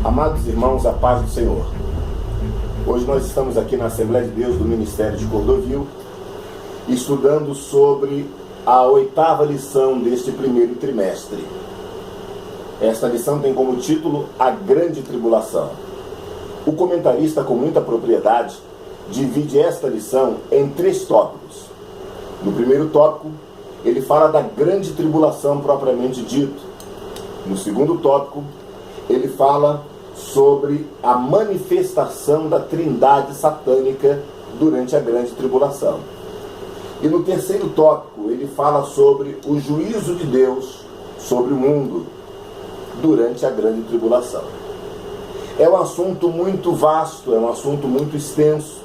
Amados irmãos, a paz do Senhor. Hoje nós estamos aqui na Assembleia de Deus do Ministério de Cordovil, estudando sobre a 8ª lição deste primeiro trimestre. Esta lição tem como título A Grande Tribulação. O comentarista, com muita propriedade, divide esta lição em 3 tópicos. No primeiro tópico, ele fala da grande tribulação propriamente dito. No segundo tópico, ele fala sobre a manifestação da trindade satânica durante a grande tribulação. E no terceiro tópico, ele fala sobre o juízo de Deus sobre o mundo durante a grande tribulação. É um assunto muito vasto, é um assunto muito extenso,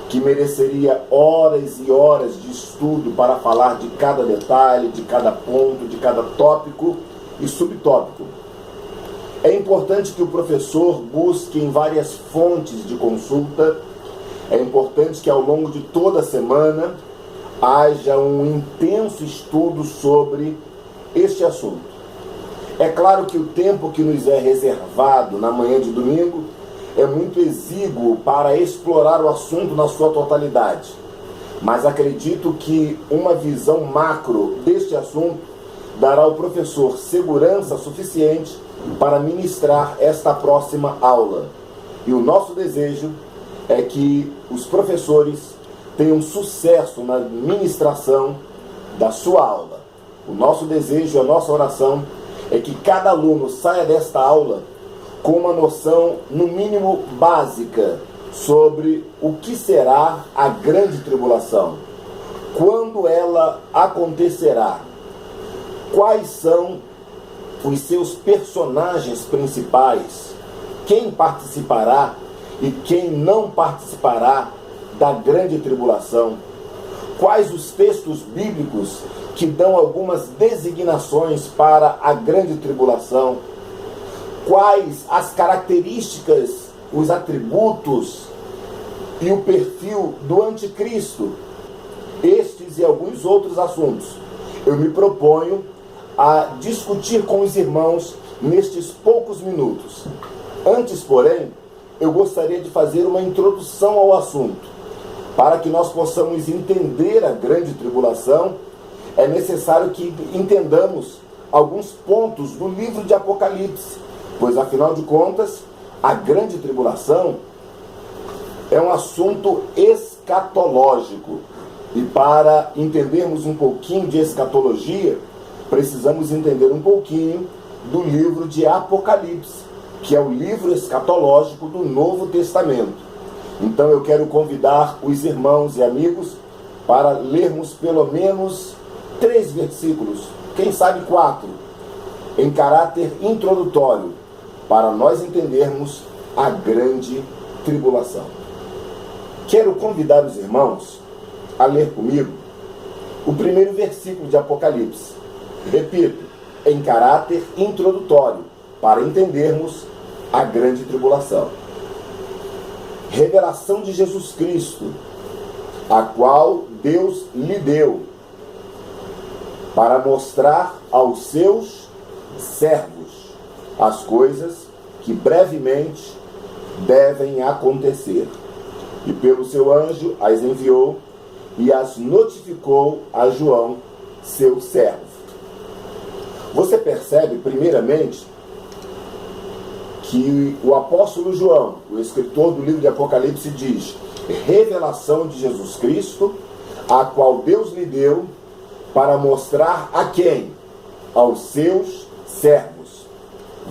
que mereceria horas e horas de estudo para falar de cada detalhe, de cada ponto, de cada tópico e subtópico. É importante que o professor busque em várias fontes de consulta. É importante que ao longo de toda a semana haja um intenso estudo sobre este assunto. É claro que o tempo que nos é reservado na manhã de domingo é muito exíguo para explorar o assunto na sua totalidade. Mas acredito que uma visão macro deste assunto dará ao professor segurança suficiente para ministrar esta próxima aula. E o nosso desejo é que os professores tenham sucesso na ministração da sua aula. O nosso desejo, a nossa oração é que cada aluno saia desta aula com uma noção, no mínimo básica, sobre o que será a grande tribulação, quando ela acontecerá, quais são os seus personagens principais, quem participará e quem não participará da grande tribulação, quais os textos bíblicos que dão algumas designações para a grande tribulação, quais as características, os atributos e o perfil do anticristo. Estes e alguns outros assuntos eu me proponho a discutir com os irmãos nestes poucos minutos. Antes, porém, eu gostaria de fazer uma introdução ao assunto. Para que nós possamos entender a grande tribulação, é necessário que entendamos alguns pontos do livro de Apocalipse, pois, afinal de contas, a grande tribulação é um assunto escatológico. E para entendermos um pouquinho de escatologia, precisamos entender um pouquinho do livro de Apocalipse, que é o livro escatológico do Novo Testamento. Então eu quero convidar os irmãos e amigos para lermos pelo menos 3 versículos, quem sabe 4, em caráter introdutório, para nós entendermos a grande tribulação. Quero convidar os irmãos a ler comigo o primeiro versículo de Apocalipse. Repito, em caráter introdutório, para entendermos a grande tribulação. Revelação de Jesus Cristo, a qual Deus lhe deu, para mostrar aos seus servos as coisas que brevemente devem acontecer. E pelo seu anjo as enviou e as notificou a João, seu servo. Você percebe, primeiramente, que o apóstolo João, o escritor do livro de Apocalipse, diz: revelação de Jesus Cristo, a qual Deus lhe deu para mostrar a quem? Aos seus servos.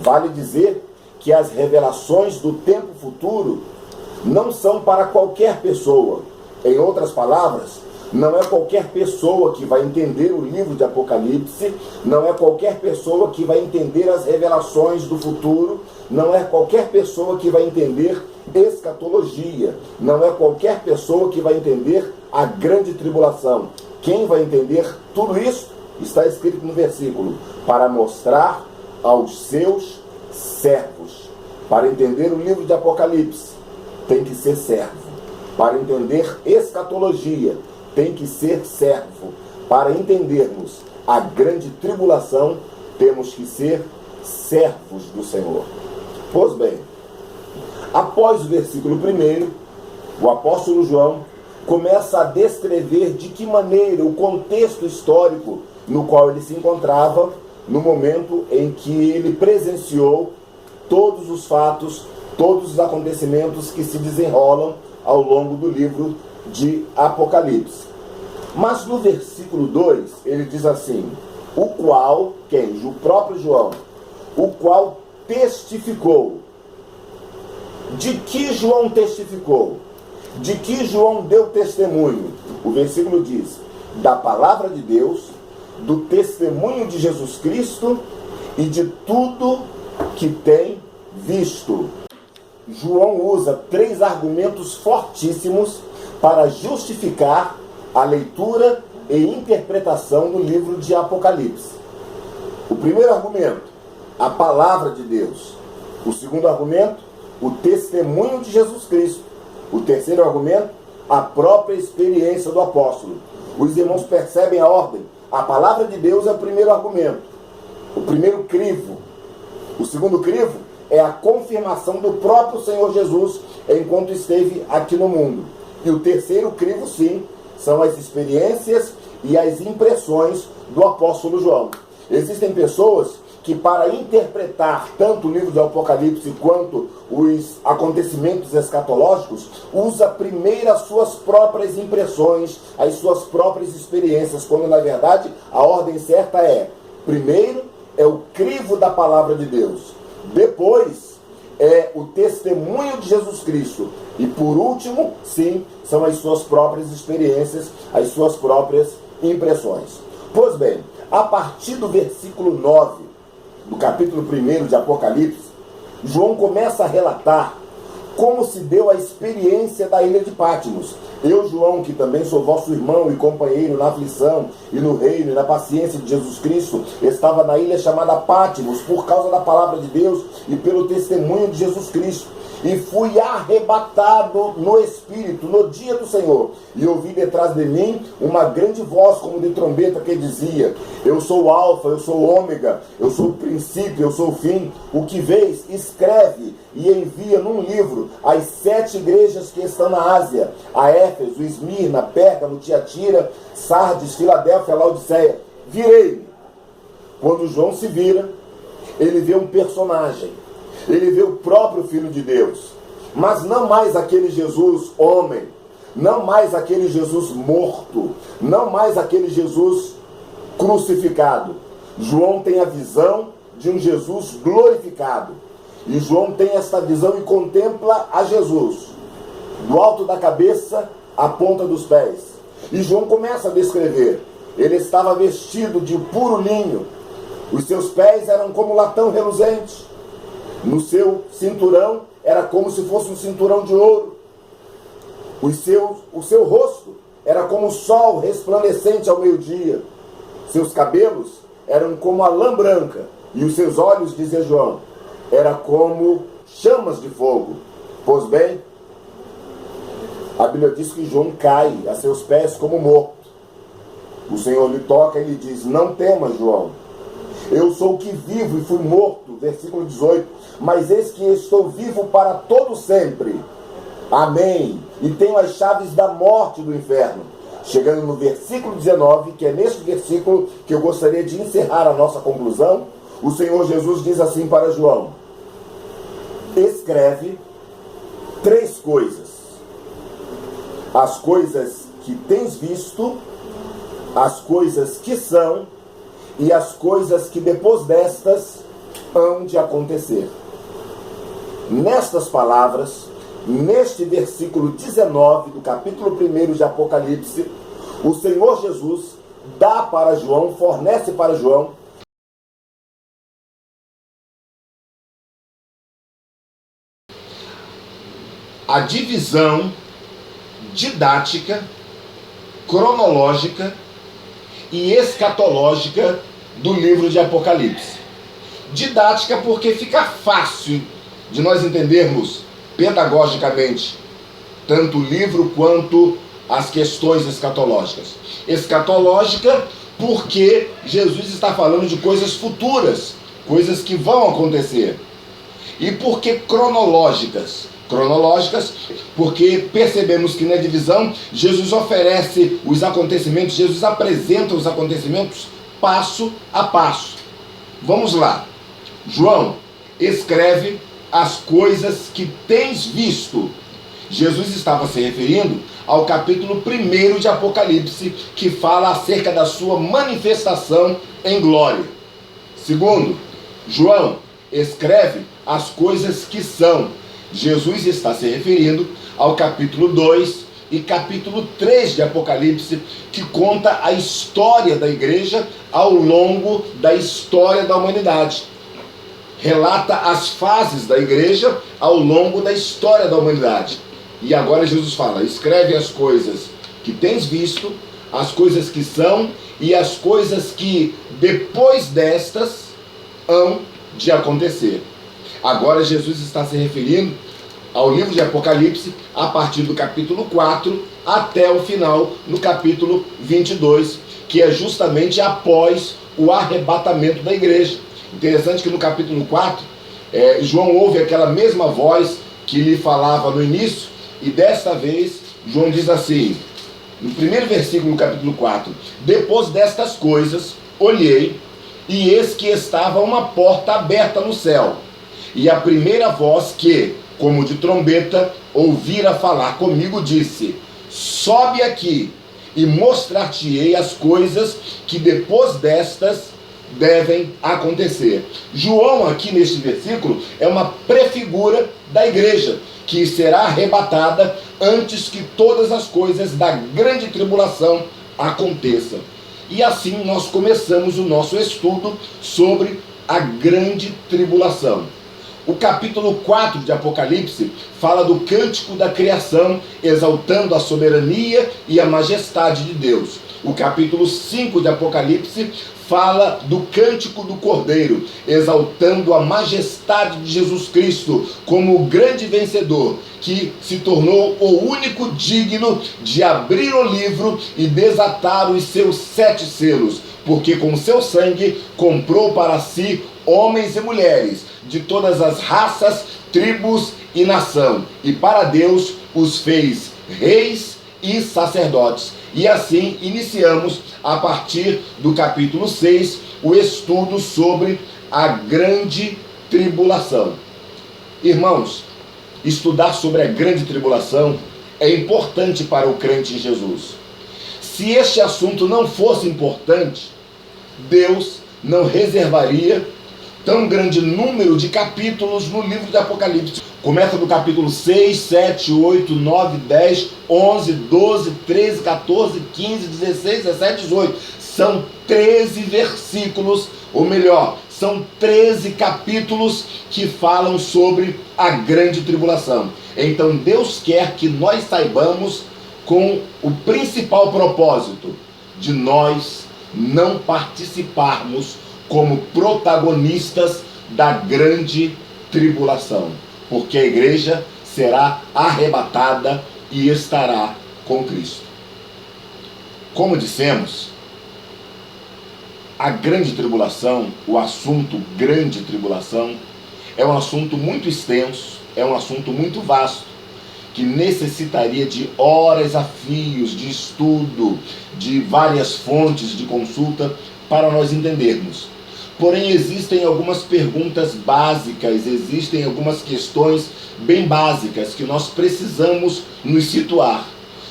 Vale dizer que as revelações do tempo futuro não são para qualquer pessoa. Em outras palavras, não é qualquer pessoa que vai entender o livro de Apocalipse, não é qualquer pessoa que vai entender as revelações do futuro, não é qualquer pessoa que vai entender escatologia, não é qualquer pessoa que vai entender a grande tribulação. Quem vai entender tudo isso está escrito no versículo: para mostrar aos seus servos. Para entender o livro de Apocalipse, tem que ser servo. Para entender escatologia, tem que ser servo. Para entendermos a grande tribulação, temos que ser servos do Senhor. Pois bem, após o versículo 1, o apóstolo João começa a descrever de que maneira o contexto histórico no qual ele se encontrava no momento em que ele presenciou todos os fatos, todos os acontecimentos que se desenrolam ao longo do livro de Apocalipse. Mas no versículo 2, ele diz assim: o qual, quem? O próprio João, o qual testificou. De que João testificou? De que João deu testemunho? O versículo diz: da palavra de Deus, do testemunho de Jesus Cristo e de tudo que tem visto. João usa 3 argumentos fortíssimos para justificar a leitura e interpretação do livro de Apocalipse. O primeiro argumento, a palavra de Deus. O segundo argumento, o testemunho de Jesus Cristo. O terceiro argumento, a própria experiência do apóstolo. Os irmãos percebem a ordem. A palavra de Deus é o primeiro argumento, o primeiro crivo. O segundo crivo é a confirmação do próprio Senhor Jesus enquanto esteve aqui no mundo. E o terceiro crivo, sim, são as experiências e as impressões do apóstolo João. Existem pessoas que, para interpretar tanto o livro do Apocalipse quanto os acontecimentos escatológicos, usa primeiro as suas próprias impressões, as suas próprias experiências, quando na verdade a ordem certa é: primeiro é o crivo da palavra de Deus, depois é o testemunho de Jesus Cristo e por último, sim, são as suas próprias experiências, as suas próprias impressões. Pois bem, a partir do versículo 9 do capítulo 1 de Apocalipse, João começa a relatar como se deu a experiência da ilha de Patmos. Eu, João, que também sou vosso irmão e companheiro na aflição e no reino e na paciência de Jesus Cristo, estava na ilha chamada Patmos por causa da palavra de Deus e pelo testemunho de Jesus Cristo. E fui arrebatado no Espírito no dia do Senhor. E ouvi detrás de mim uma grande voz como de trombeta que dizia: eu sou o Alfa, eu sou o Ômega, eu sou o princípio, eu sou o fim. O que vês, escreve e envia num livro as 7 igrejas que estão na Ásia: a Éfeso, Esmirna, Pérgamo, Tiatira, Sardes, Filadélfia, Laodiceia. Virei-me. Quando João se vira, ele vê um personagem. Ele vê o próprio Filho de Deus, mas não mais aquele Jesus homem, não mais aquele Jesus morto, não mais aquele Jesus crucificado. João tem a visão de um Jesus glorificado. E João tem esta visão e contempla a Jesus, do alto da cabeça à ponta dos pés. E João começa a descrever. Ele estava vestido de puro linho, os seus pés eram como latão reluzente. No seu cinturão era como se fosse um cinturão de ouro. O seu rosto era como o sol resplandecente ao meio-dia. Seus cabelos eram como a lã branca. E os seus olhos, dizia João, era como chamas de fogo. Pois bem, a Bíblia diz que João cai a seus pés como morto. O Senhor lhe toca e lhe diz: não temas, João. Eu sou o que vivo e fui morto, versículo 18, mas eis que estou vivo para todo sempre. Amém. E tenho as chaves da morte e do inferno. Chegando no versículo 19, que é neste versículo que eu gostaria de encerrar a nossa conclusão, o Senhor Jesus diz assim para João: escreve 3 coisas. As coisas que tens visto, as coisas que são e as coisas que depois destas hão de acontecer. Nestas palavras, neste versículo 19 do capítulo 1 de Apocalipse, o Senhor Jesus dá para João, fornece para João a divisão didática, cronológica e escatológica do livro de Apocalipse. Didática porque fica fácil de nós entendermos pedagogicamente tanto o livro quanto as questões escatológicas. Escatológica porque Jesus está falando de coisas futuras, coisas que vão acontecer. E por que cronológicas? Cronológicas porque percebemos que na divisão Jesus oferece os acontecimentos, Jesus apresenta os acontecimentos passo a passo. Vamos lá. João escreve as coisas que tens visto. Jesus estava se referindo ao capítulo 1 de Apocalipse, que fala acerca da sua manifestação em glória. Segundo, João escreve as coisas que são. Jesus está se referindo ao capítulo 2 e capítulo 3 de Apocalipse, que conta a história da igreja ao longo da história da humanidade. Relata as fases da igreja ao longo da história da humanidade. E agora Jesus fala, escreve as coisas que tens visto, as coisas que são e as coisas que depois destas hão de acontecer. Agora Jesus está se referindo ao livro de Apocalipse a partir do capítulo 4 até o final, no capítulo 22, que é justamente após o arrebatamento da igreja. Interessante que no capítulo 4, João ouve aquela mesma voz que lhe falava no início, e desta vez João diz assim, no primeiro versículo do capítulo 4, depois destas coisas, olhei, e eis que estava uma porta aberta no céu, e a primeira voz que, como de trombeta, ouvira falar comigo, disse, sobe aqui, e mostrar-te-ei as coisas que depois destas devem acontecer. João aqui neste versículo é uma prefigura da igreja, que será arrebatada antes que todas as coisas da grande tribulação aconteçam. E assim nós começamos o nosso estudo sobre a grande tribulação. O capítulo 4 de Apocalipse fala do cântico da criação, exaltando a soberania e a majestade de Deus. O capítulo 5 de Apocalipse fala do cântico do Cordeiro, exaltando a majestade de Jesus Cristo como o grande vencedor, que se tornou o único digno de abrir o livro e desatar os seus 7 selos, porque com seu sangue comprou para si homens e mulheres de todas as raças, tribos e nação, e para Deus os fez reis e sacerdotes. E assim iniciamos, a partir do capítulo 6, o estudo sobre a grande tribulação. Irmãos, estudar sobre a grande tribulação é importante para o crente em Jesus. Se este assunto não fosse importante, Deus não reservaria tão grande número de capítulos no livro de Apocalipse. Começa do capítulo 6, 7, 8, 9, 10, 11, 12, 13, 14, 15, 16, 17, 18. São 13 versículos, ou melhor, são 13 capítulos que falam sobre a grande tribulação. Então Deus quer que nós saibamos com o principal propósito de nós não participarmos como protagonistas da grande tribulação, porque a igreja será arrebatada e estará com Cristo. Como dissemos, a grande tribulação, o assunto grande tribulação, é um assunto muito extenso, é um assunto muito vasto, que necessitaria de horas a fios de estudo, de várias fontes de consulta para nós entendermos. Porém, existem algumas perguntas básicas, existem algumas questões bem básicas que nós precisamos nos situar.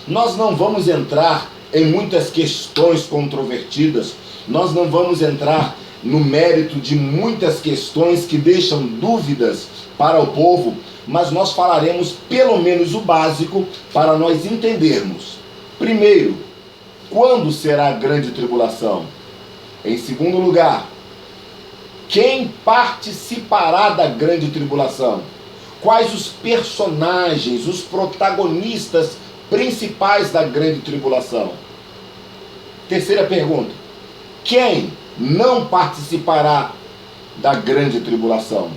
Nós não vamos entrar em muitas questões controvertidas, nós não vamos entrar no mérito de muitas questões que deixam dúvidas para o povo, mas nós falaremos pelo menos o básico para nós entendermos. Primeiro, quando será a grande tribulação? Em segundo lugar, quem participará da grande tribulação? Quais os personagens, os protagonistas principais da grande tribulação? Terceira pergunta, quem não participará da grande tribulação?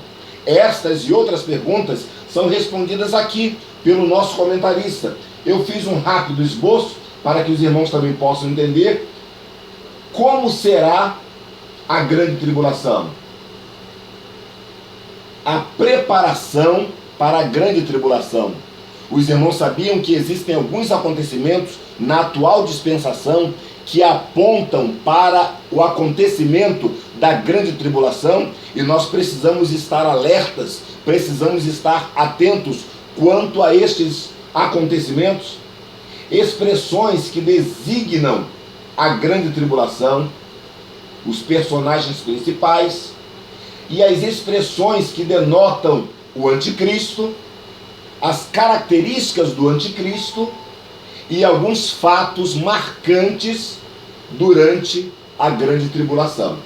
Estas e outras perguntas são respondidas aqui pelo nosso comentarista. Eu fiz um rápido esboço para que os irmãos também possam entender como será a grande tribulação. A preparação preparação para a grande tribulação. Os irmãos sabiam que existem alguns acontecimentos na atual dispensação que apontam para o acontecimento da grande tribulação, e nós precisamos estar alertas, precisamos estar atentos quanto a estes acontecimentos. Expressões que designam a grande tribulação, os personagens principais e as expressões que denotam o anticristo, as características do anticristo e alguns fatos marcantes durante a grande tribulação.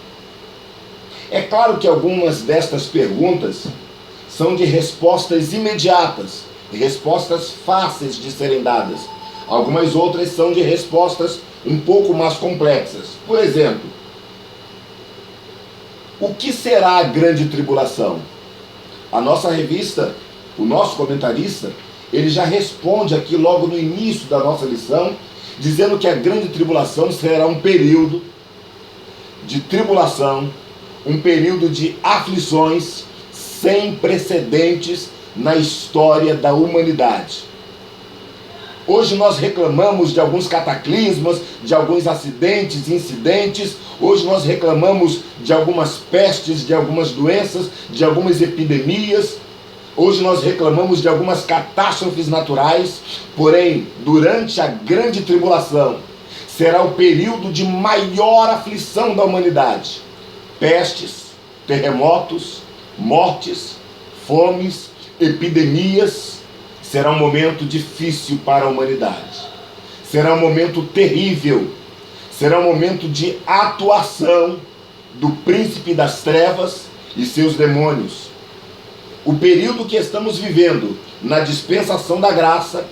É claro que algumas destas perguntas são de respostas imediatas, respostas fáceis de serem dadas. Algumas outras são de respostas um pouco mais complexas. Por exemplo, o que será a grande tribulação? A nossa revista, o nosso comentarista, ele já responde aqui logo no início da nossa lição, dizendo que a grande tribulação será um período de tribulação, um período de aflições sem precedentes na história da humanidade. Hoje nós reclamamos de alguns cataclismas, de alguns acidentes, incidentes. Hoje nós reclamamos de algumas pestes, de algumas doenças, de algumas epidemias. Hoje nós reclamamos de algumas catástrofes naturais. Porém, durante a grande tribulação, será o período de maior aflição da humanidade. Pestes, terremotos, mortes, fomes, epidemias. Será um momento difícil para a humanidade. Será um momento terrível. Será um momento de atuação do príncipe das trevas e seus demônios. O período que estamos vivendo na dispensação da graça,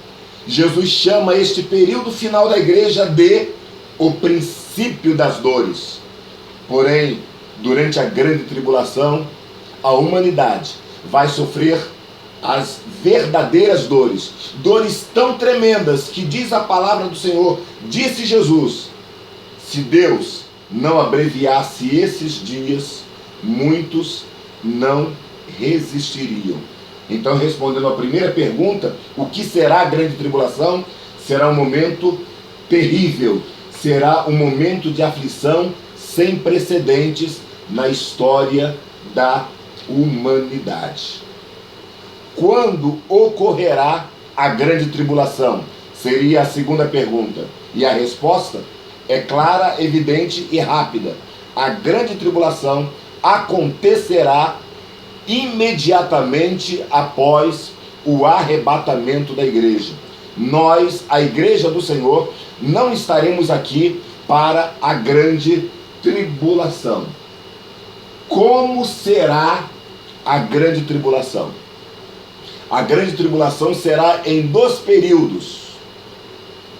Jesus chama este período final da igreja de o princípio das dores. Porém, durante a grande tribulação, a humanidade vai sofrer as verdadeiras dores, dores tão tremendas que diz a palavra do Senhor, disse Jesus, se Deus não abreviasse esses dias, muitos não resistiriam. Então, respondendo à primeira pergunta, o que será a grande tribulação? Será um momento terrível, será um momento de aflição sem precedentes na história da humanidade. Quando ocorrerá a grande tribulação? Seria a segunda pergunta. E a resposta é clara, evidente e rápida. A grande tribulação acontecerá imediatamente após o arrebatamento da igreja. Nós, a igreja do Senhor, não estaremos aqui para a grande tribulação. Como será a grande tribulação? A grande tribulação será em 2 períodos.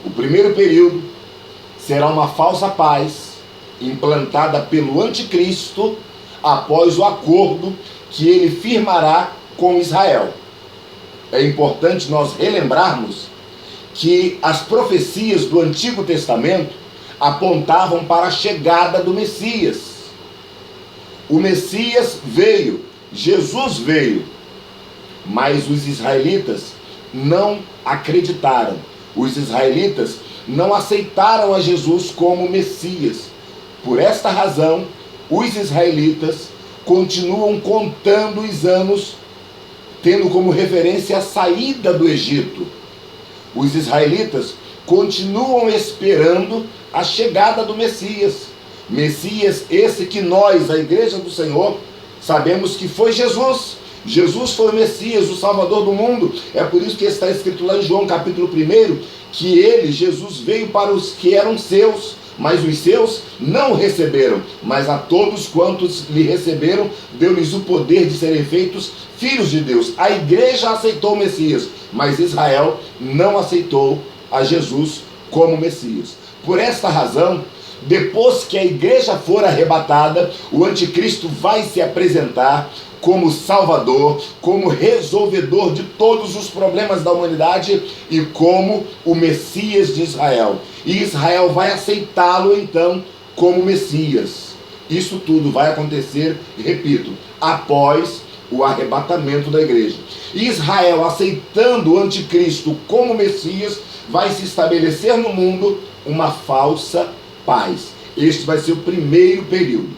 O primeiro período será uma falsa paz implantada pelo anticristo após o acordo que ele firmará com Israel. É importante nós relembrarmos que as profecias do Antigo Testamento apontavam para a chegada do Messias. O Messias veio, Jesus veio, mas os israelitas não acreditaram. Os israelitas não aceitaram a Jesus como Messias. Por esta razão, os israelitas continuam contando os anos, tendo como referência a saída do Egito. Os israelitas continuam esperando a chegada do Messias. Messias esse que nós, a igreja do Senhor, sabemos que foi Jesus. Jesus foi o Messias, o Salvador do mundo. É por isso que está escrito lá em João capítulo 1, que ele, Jesus, veio para os que eram seus, mas os seus não o receberam. Mas a todos quantos lhe receberam, deu-lhes o poder de serem feitos filhos de Deus. A igreja aceitou o Messias, mas Israel não aceitou a Jesus como Messias. Por esta razão, depois que a igreja for arrebatada, o anticristo vai se apresentar como Salvador, como resolvedor de todos os problemas da humanidade e como o Messias de Israel. E Israel vai aceitá-lo então como Messias. Isso tudo vai acontecer, repito, após o arrebatamento da igreja. Israel, aceitando o anticristo como Messias, vai se estabelecer no mundo uma falsa paz. Este vai ser o primeiro período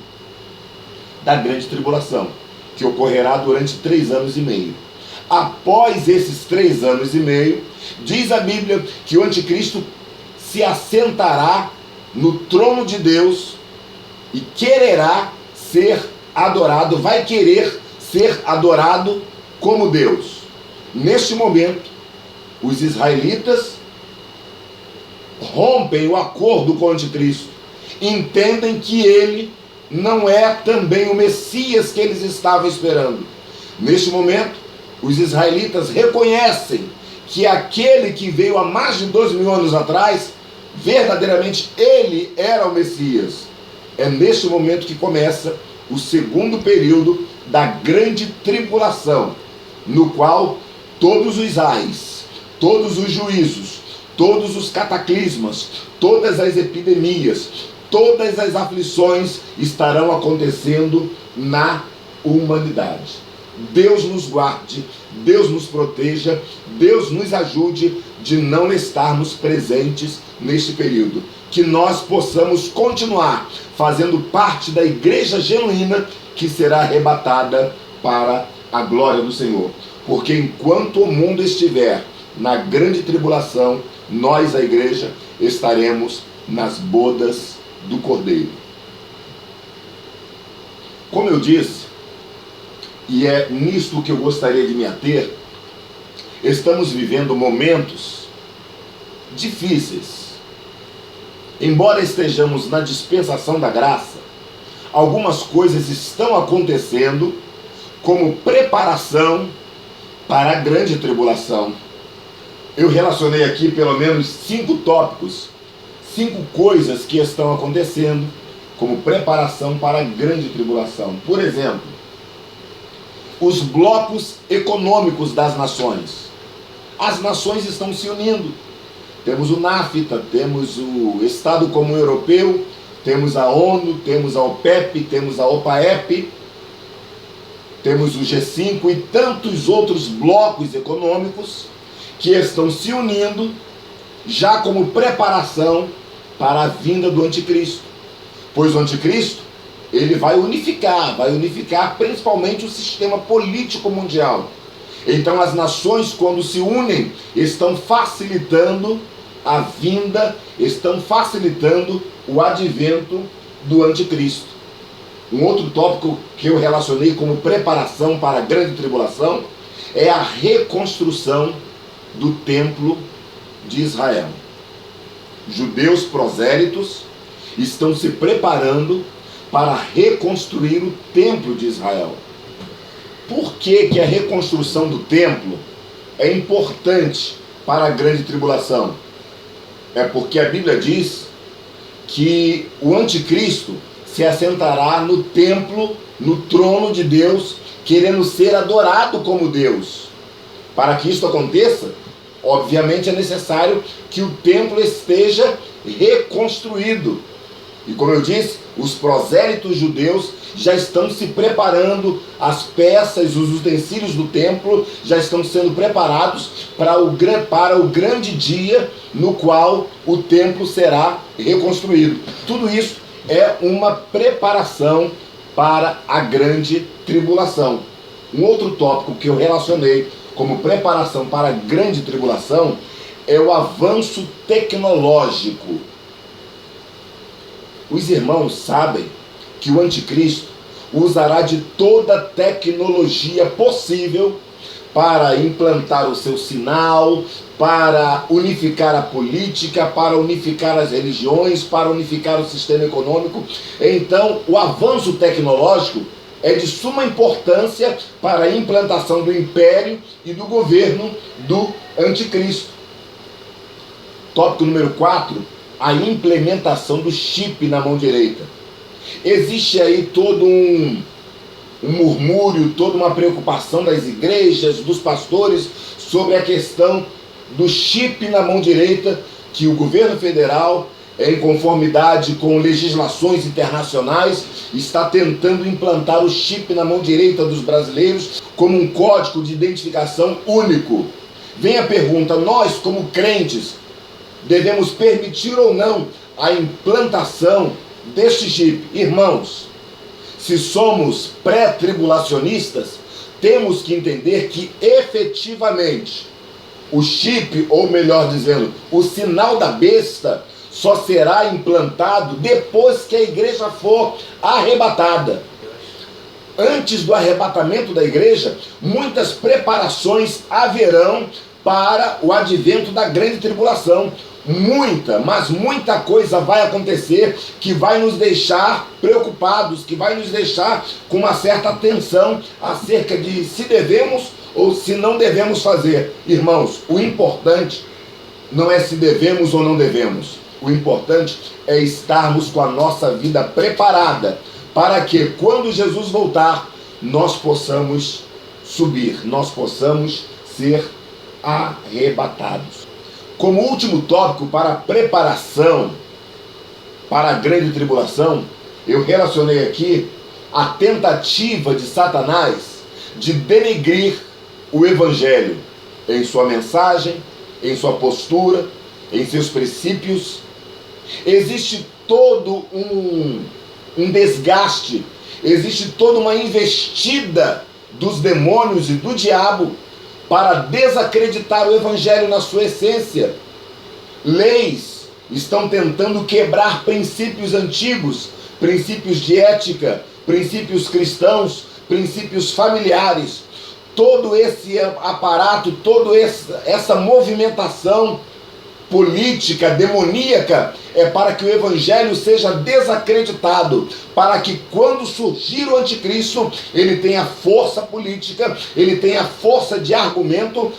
da grande tribulação, que ocorrerá durante 3 anos e meio. Após esses 3 anos e meio, diz a Bíblia que o anticristo se assentará no trono de Deus e quererá ser adorado, vai querer ser adorado como Deus. Neste momento, os israelitas rompem o acordo com o anticristo, entendem que ele não é também o Messias que eles estavam esperando. Neste momento, os israelitas reconhecem que aquele que veio há mais de 2.000 anos atrás, verdadeiramente ele era o Messias. É neste momento que começa o segundo período da grande tribulação, no qual todos os ais, todos os juízos, todos os cataclismas, todas as epidemias, todas as aflições estarão acontecendo na humanidade. Deus nos guarde, Deus nos proteja, Deus nos ajude de não estarmos presentes neste período. Que nós possamos continuar fazendo parte da igreja genuína que será arrebatada para a glória do Senhor. Porque enquanto o mundo estiver na grande tribulação, nós, a igreja, estaremos nas bodas do Cordeiro. Como eu disse, e é nisto que eu gostaria de me ater, estamos vivendo momentos difíceis. Embora estejamos na dispensação da graça, algumas coisas estão acontecendo como preparação para a grande tribulação. Eu relacionei aqui pelo menos 5 tópicos, 5 coisas que estão acontecendo como preparação para a grande tribulação. Por exemplo, os blocos econômicos das nações. As nações estão se unindo. Temos o NAFTA, temos o Estado Comum Europeu, temos a ONU, temos a OPEP, temos a OPAEP, temos o G5 e tantos outros blocos econômicos que estão se unindo já como preparação para a vinda do anticristo. Pois o anticristo, ele vai unificar principalmente o sistema político mundial. Então as nações, quando se unem, estão facilitando a vinda, estão facilitando o advento do anticristo. Um outro tópico que eu relacionei como preparação para a grande tribulação é a reconstrução do templo de Israel. Judeus prosélitos estão se preparando para reconstruir o templo de Israel. Por que a reconstrução do templo é importante para a grande tribulação? É porque a Bíblia diz que o anticristo se assentará no templo, no trono de Deus, querendo ser adorado como Deus. Para que isso aconteça, obviamente é necessário que o templo esteja reconstruído. E como eu disse, os prosélitos judeus já estão se preparando, as peças, os utensílios do templo já estão sendo preparados para o grande dia no qual o templo será reconstruído. Tudo isso é uma preparação para a grande tribulação. Um outro tópico que eu relacionei como preparação para a grande tribulação é o avanço tecnológico. Os irmãos sabem que o anticristo usará de toda a tecnologia possível para implantar o seu sinal, para unificar a política, para unificar as religiões, para unificar o sistema econômico. Então, o avanço tecnológico é de suma importância para a implantação do império e do governo do anticristo. Tópico número 4, a implementação do chip na mão direita. Existe aí todo um murmúrio, toda uma preocupação das igrejas, dos pastores, sobre a questão do chip na mão direita que o governo federal em conformidade com legislações internacionais, está tentando implantar o chip na mão direita dos brasileiros como um código de identificação único. Vem a pergunta: nós, como crentes, devemos permitir ou não a implantação deste chip? Irmãos, se somos pré-tribulacionistas, temos que entender que efetivamente o chip, ou melhor dizendo, o sinal da besta, só será implantado depois que a igreja for arrebatada. Antes do arrebatamento da igreja, muitas preparações haverão para o advento da grande tribulação. Mas muita coisa vai acontecer que vai nos deixar preocupados, que vai nos deixar com uma certa atenção acerca de se devemos ou se não devemos fazer. Irmãos, o importante não é se devemos ou não devemos. O importante é estarmos com a nossa vida preparada para que, quando Jesus voltar, nós possamos subir, nós possamos ser arrebatados. Como último tópico para a preparação para a grande tribulação, eu relacionei aqui a tentativa de Satanás de denegrir o Evangelho em sua mensagem, em sua postura, em seus princípios. Existe todo um desgaste, existe toda uma investida dos demônios e do diabo para desacreditar o Evangelho na sua essência. Leis estão tentando quebrar princípios antigos, princípios de ética, princípios cristãos, princípios familiares. Todo esse aparato, toda essa movimentação política, demoníaca, é para que o Evangelho seja desacreditado, para que quando surgir o anticristo, ele tenha força política, ele tenha força de argumento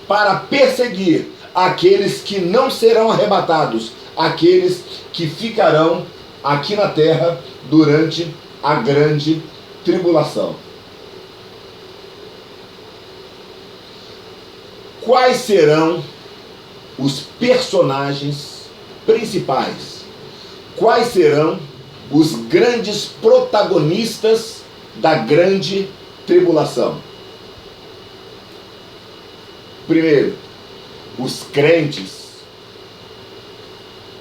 para perseguir aqueles que não serão arrebatados, aqueles que ficarão aqui na terra durante a grande tribulação. Quais serão os personagens principais? Quais serão os grandes protagonistas da grande tribulação? Primeiro, os crentes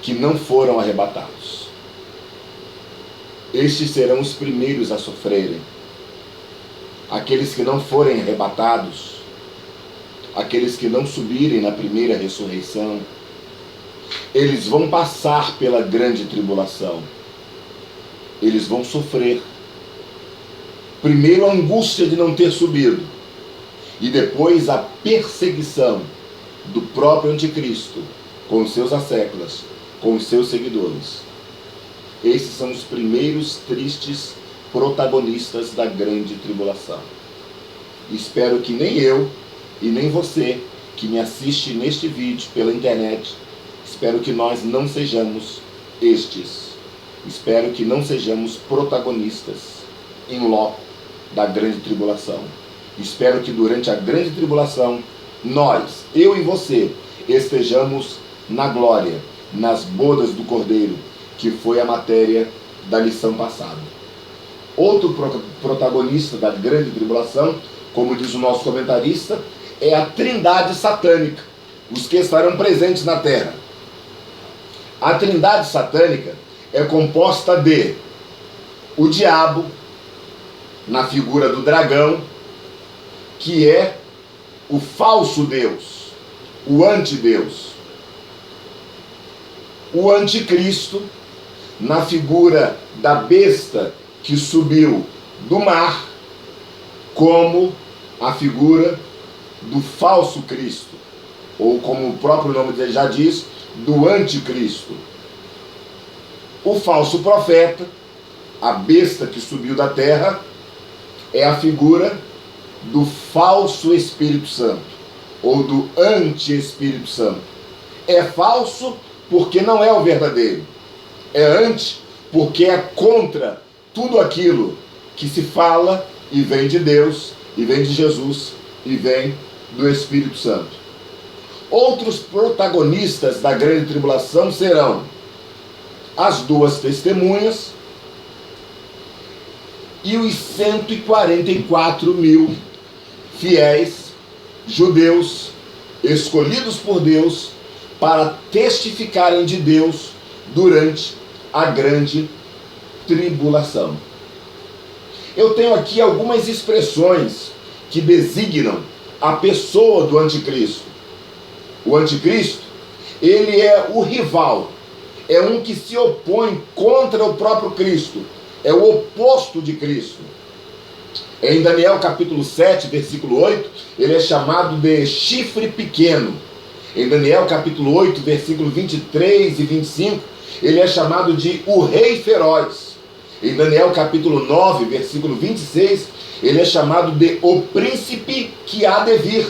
que não foram arrebatados. Estes serão os primeiros a sofrerem. Aqueles que não forem arrebatados, aqueles que não subirem na primeira ressurreição, eles vão passar pela grande tribulação. Eles vão sofrer. Primeiro a angústia de não ter subido, e depois a perseguição do próprio anticristo, com os seus asseclas, com os seus seguidores. Esses são os primeiros tristes protagonistas da grande tribulação. Espero que nem eu e nem você que me assiste neste vídeo pela internet, espero que nós não sejamos estes. Espero que não sejamos protagonistas em loco da grande tribulação. Espero que durante a grande tribulação, nós, eu e você, estejamos na glória, nas bodas do Cordeiro, que foi a matéria da lição passada. Outro protagonista da grande tribulação, como diz o nosso comentarista, é a trindade satânica, os que estarão presentes na terra. A trindade satânica é composta de o diabo, na figura do dragão, que é o falso Deus, o antideus. O anticristo, na figura da besta que subiu do mar, como a figura do falso Cristo, ou como o próprio nome dele já diz, do anticristo. O falso profeta, a besta que subiu da terra, é a figura do falso Espírito Santo, ou do anti-Espírito Santo. É falso porque não é o verdadeiro. É anti porque é contra tudo aquilo que se fala e vem de Deus, e vem de Jesus, e vem do Espírito Santo. Outros protagonistas da grande tribulação serão as duas testemunhas e os 144 mil fiéis judeus escolhidos por Deus para testificarem de Deus durante a grande tribulação. Eu tenho aqui algumas expressões que designam a pessoa do anticristo. O anticristo, ele é o rival, é um que se opõe contra o próprio Cristo, é o oposto de Cristo. Em Daniel capítulo 7, versículo 8, ele é chamado de chifre pequeno. Em Daniel capítulo 8, versículo 23 e 25, ele é chamado de o rei feroz. Em Daniel capítulo 9, versículo 26, ele é chamado de o príncipe que há de vir.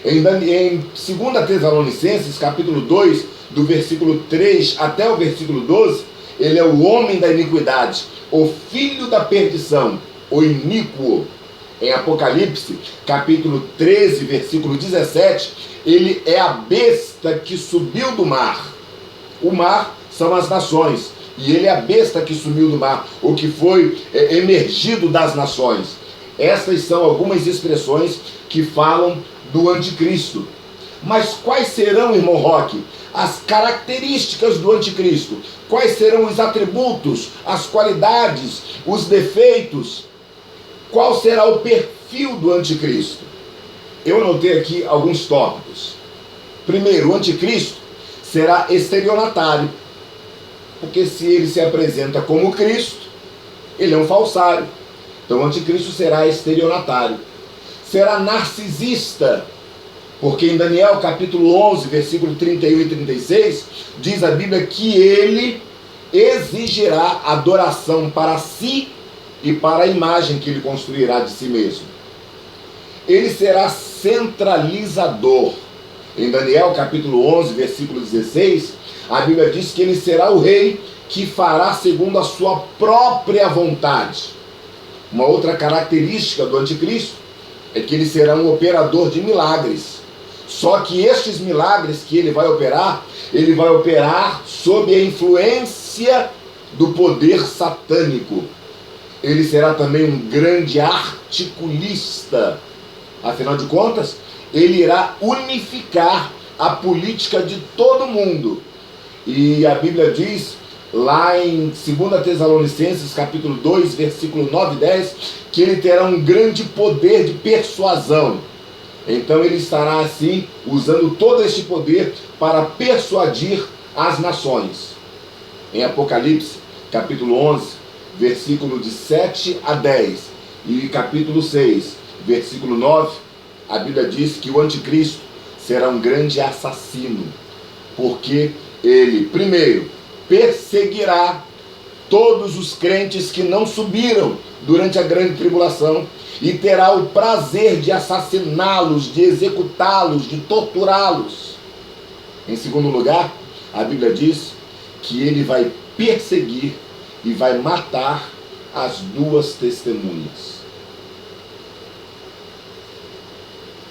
Em 2 Tessalonicenses capítulo 2, do versículo 3 até o versículo 12, ele é o homem da iniquidade, o filho da perdição, o iníquo. Em Apocalipse, capítulo 13, versículo 17, ele é a besta que subiu do mar. O mar são as nações, e ele é a besta que subiu do mar, o que foi emergido das nações. Essas são algumas expressões que falam do anticristo. Mas quais serão, irmão Roque, as características do anticristo? Quais serão os atributos, as qualidades, os defeitos? Qual será o perfil do anticristo? Eu anotei aqui alguns tópicos. Primeiro, o anticristo será estelionatário, porque se ele se apresenta como Cristo, ele é um falsário. Então o anticristo será estelionatário. Será narcisista, porque em Daniel capítulo 11, versículo 31 e 36, diz a Bíblia que ele exigirá adoração para si e para a imagem que ele construirá de si mesmo. Ele será centralizador. Em Daniel capítulo 11, versículo 16, a Bíblia diz que ele será o rei que fará segundo a sua própria vontade. Uma outra característica do anticristo é que ele será um operador de milagres. Só que estes milagres que ele vai operar sob a influência do poder satânico. Ele será também um grande articulista. Afinal de contas, ele irá unificar a política de todo mundo. E a Bíblia diz, lá em 2 Tessalonicenses, capítulo 2, versículo 9 e 10, que ele terá um grande poder de persuasão. Então ele estará assim, usando todo este poder para persuadir as nações. Em Apocalipse, capítulo 11, versículo de 7 a 10, e capítulo 6, versículo 9, a Bíblia diz que o anticristo será um grande assassino, porque ele, primeiro, perseguirá todos os crentes que não subiram durante a grande tribulação e terá o prazer de assassiná-los, de executá-los, de torturá-los. Em segundo lugar, a Bíblia diz que ele vai perseguir e vai matar as duas testemunhas.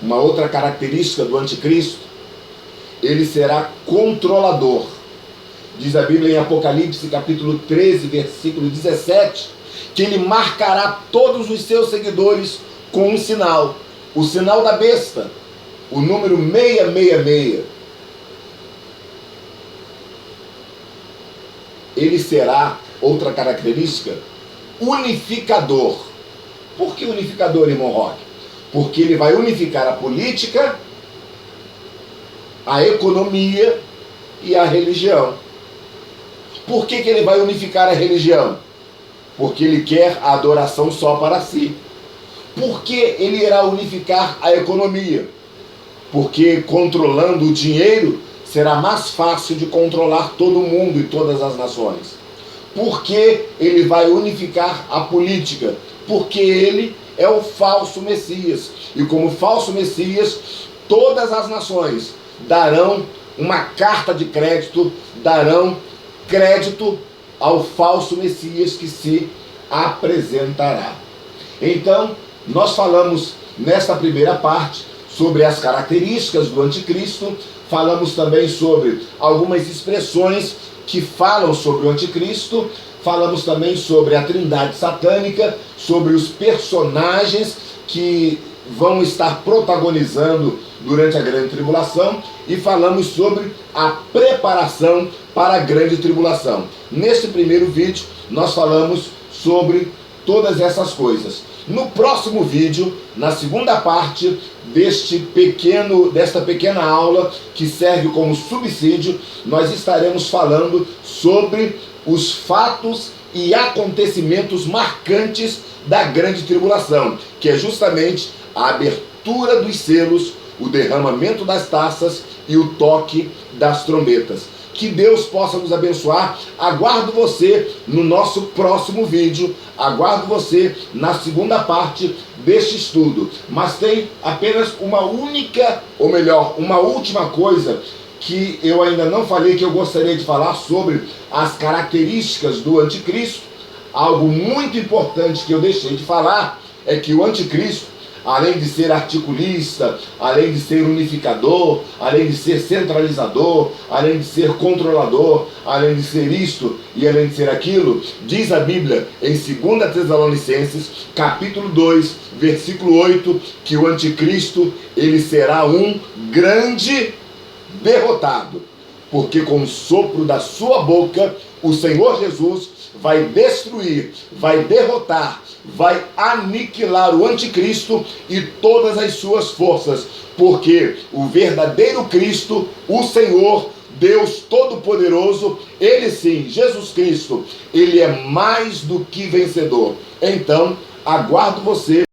Uma outra característica do anticristo, ele será controlador. Diz a Bíblia em Apocalipse capítulo 13, versículo 17, que ele marcará todos os seus seguidores com um sinal, o sinal da besta, o número 666. Ele será, outra característica, unificador. Por que unificador, irmão Roque? Porque ele vai unificar a política, a economia e a religião. Por que ele vai unificar a religião? Porque ele quer a adoração só para si. Por que ele irá unificar a economia? Porque controlando o dinheiro será mais fácil de controlar todo mundo e todas as nações. Por que ele vai unificar a política? Porque ele é o falso Messias. E como falso Messias, todas as nações darão uma carta de crédito, darão crédito ao falso Messias que se apresentará. Então, nós falamos nesta primeira parte sobre as características do anticristo, falamos também sobre algumas expressões que falam sobre o anticristo, falamos também sobre a trindade satânica, sobre os personagens que vão estar protagonizando durante a grande tribulação e falamos sobre a preparação para a grande tribulação. Neste primeiro vídeo nós falamos sobre todas essas coisas. No próximo vídeo, na segunda parte desta pequena aula que serve como subsídio, nós estaremos falando sobre os fatos e acontecimentos marcantes da grande tribulação, que é justamente a abertura dos selos, o derramamento das taças e o toque das trombetas. Que Deus possa nos abençoar. Aguardo você no nosso próximo vídeo. Aguardo você na segunda parte deste estudo. Mas tem apenas uma última coisa que eu ainda não falei, que eu gostaria de falar sobre as características do anticristo. Algo muito importante que eu deixei de falar é que o anticristo, além de ser articulista, além de ser unificador, além de ser centralizador, além de ser controlador, além de ser isto e além de ser aquilo, diz a Bíblia em 2 Tessalonicenses, capítulo 2, versículo 8, que o anticristo, ele será um grande derrotado, porque com o sopro da sua boca, o Senhor Jesus vai destruir, vai derrotar, vai aniquilar o anticristo e todas as suas forças, porque o verdadeiro Cristo, o Senhor, Deus Todo-Poderoso, ele sim, Jesus Cristo, ele é mais do que vencedor. Então, aguardo você